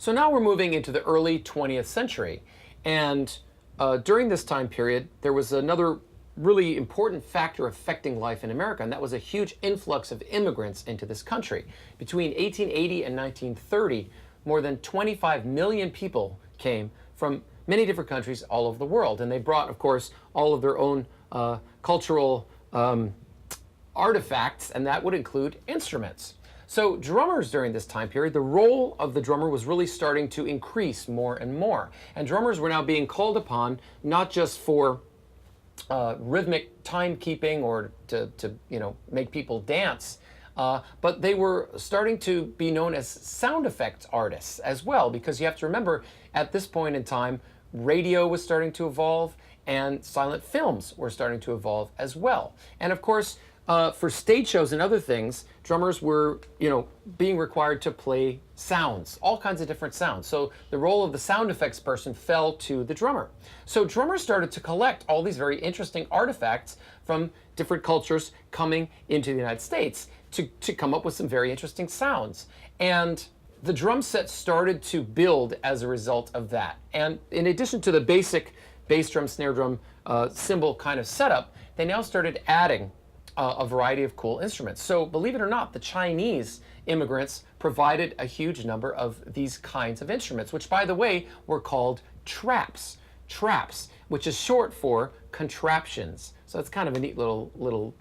So now we're moving into the early 20th century, and during this time period, there was another really important factor affecting life in America, and that was a huge influx of immigrants into this country. Between 1880 and 1930, more than 25 million people came from many different countries all over the world, and they brought, of course, all of their own cultural artifacts, and that would include instruments. So drummers during this time period, the role of the drummer was really starting to increase more and more. And drummers were now being called upon not just for rhythmic timekeeping or to make people dance, but they were starting to be known as sound effects artists as well, because you have to remember, at this point in time, radio was starting to evolve and silent films were starting to evolve as well. And of course, for stage shows and other things, drummers were, being required to play sounds, all kinds of different sounds. So the role of the sound effects person fell to the drummer. So drummers started to collect all these very interesting artifacts from different cultures coming into the United States to come up with some very interesting sounds. And the drum set started to build as a result of that. And in addition to the basic bass drum, snare drum, cymbal kind of setup, they now started adding a variety of cool instruments. So believe it or not, the Chinese immigrants provided a huge number of these kinds of instruments, which, by the way, were called traps. Traps, which is short for contraptions. So it's kind of a neat little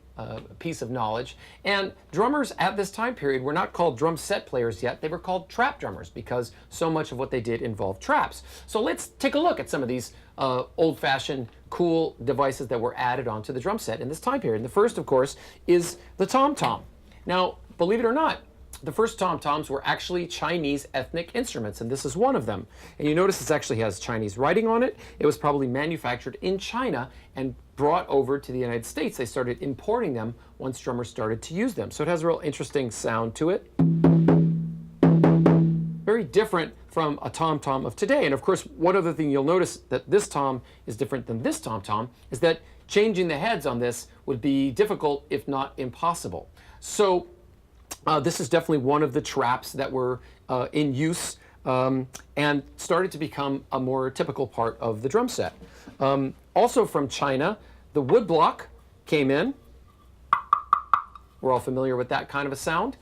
piece of knowledge. And drummers at this time period were not called drum set players yet. They were called trap drummers because so much of what they did involved traps. So let's take a look at some of these old-fashioned, cool devices that were added onto the drum set in this time period. And the first, of course, is the tom-tom. Now, believe it or not, the first tom-toms were actually Chinese ethnic instruments, and this is one of them. And you notice this actually has Chinese writing on it. It was probably manufactured in China and brought over to the United States. They started importing them once drummers started to use them. So it has a real interesting sound to it. Very different from a tom-tom of today. And of course, one other thing you'll notice that this tom is different than this tom-tom is that changing the heads on this would be difficult, if not impossible. So this is definitely one of the traps that were in use and started to become a more typical part of the drum set. Also from China, the wood block came in. We're all familiar with that kind of a sound.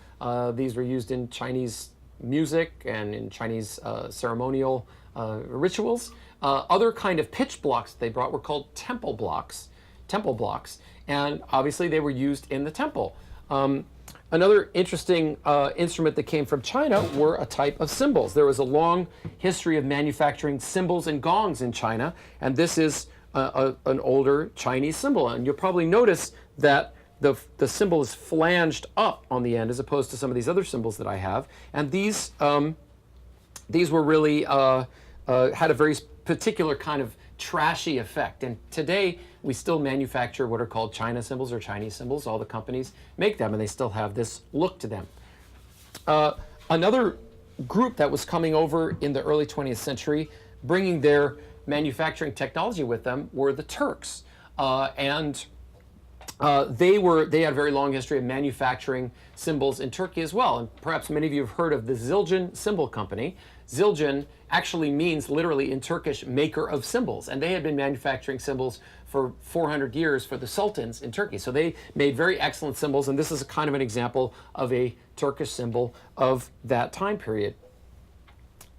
These were used in Chinese music and in Chinese ceremonial rituals. Other kind of pitch blocks they brought were called temple blocks, and obviously they were used in the temple. Another interesting instrument that came from China were a type of cymbals. There was a long history of manufacturing cymbals and gongs in China, and this is an older Chinese cymbal. And you'll probably notice that the cymbal is flanged up on the end as opposed to some of these other cymbals that I have. And these were really, had a very particular kind of trashy effect. And today we still manufacture what are called China cymbals or Chinese cymbals. All the companies make them and they still have this look to them. Another group that was coming over in the early 20th century, bringing their manufacturing technology with them, were the Turks. They had a very long history of manufacturing cymbals in Turkey as well. And perhaps many of you have heard of the Zildjian Cymbal Company. Zildjian actually means literally in Turkish maker of cymbals. And they had been manufacturing cymbals for 400 years for the sultans in Turkey. So they made very excellent cymbals. And this is a kind of an example of a Turkish cymbal of that time period.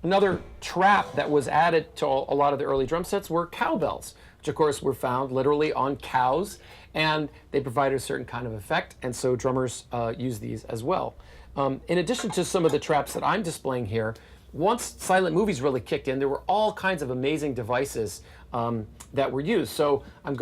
Another trap that was added to a lot of the early drum sets were cowbells, which of course were found literally on cows, and they provided a certain kind of effect, and so drummers use these as well. In addition to some of the traps that I'm displaying here, once silent movies really kicked in, there were all kinds of amazing devices that were used. So I'm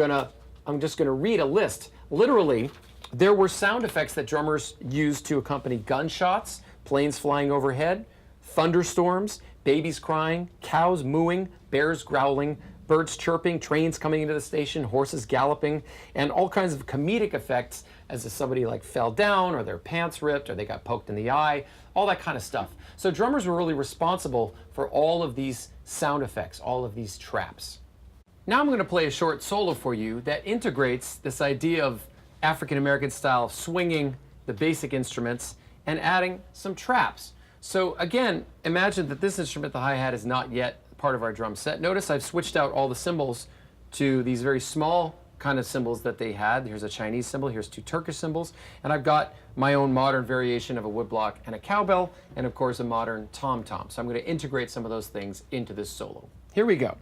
just gonna read a list. Literally, there were sound effects that drummers used to accompany gunshots, planes flying overhead, thunderstorms, babies crying, cows mooing, bears growling, birds chirping, trains coming into the station, horses galloping, and all kinds of comedic effects as if somebody like fell down or their pants ripped or they got poked in the eye, all that kind of stuff. So drummers were really responsible for all of these sound effects, all of these traps. Now I'm going to play a short solo for you that integrates this idea of African American style swinging the basic instruments and adding some traps. So again, imagine that this instrument, the hi-hat, is not yet part of our drum set. Notice I've switched out all the cymbals to these very small kind of cymbals that they had. Here's a Chinese cymbal, here's 2 Turkish cymbals, and I've got my own modern variation of a woodblock and a cowbell, and of course a modern tom-tom. So I'm going to integrate some of those things into this solo. Here we go.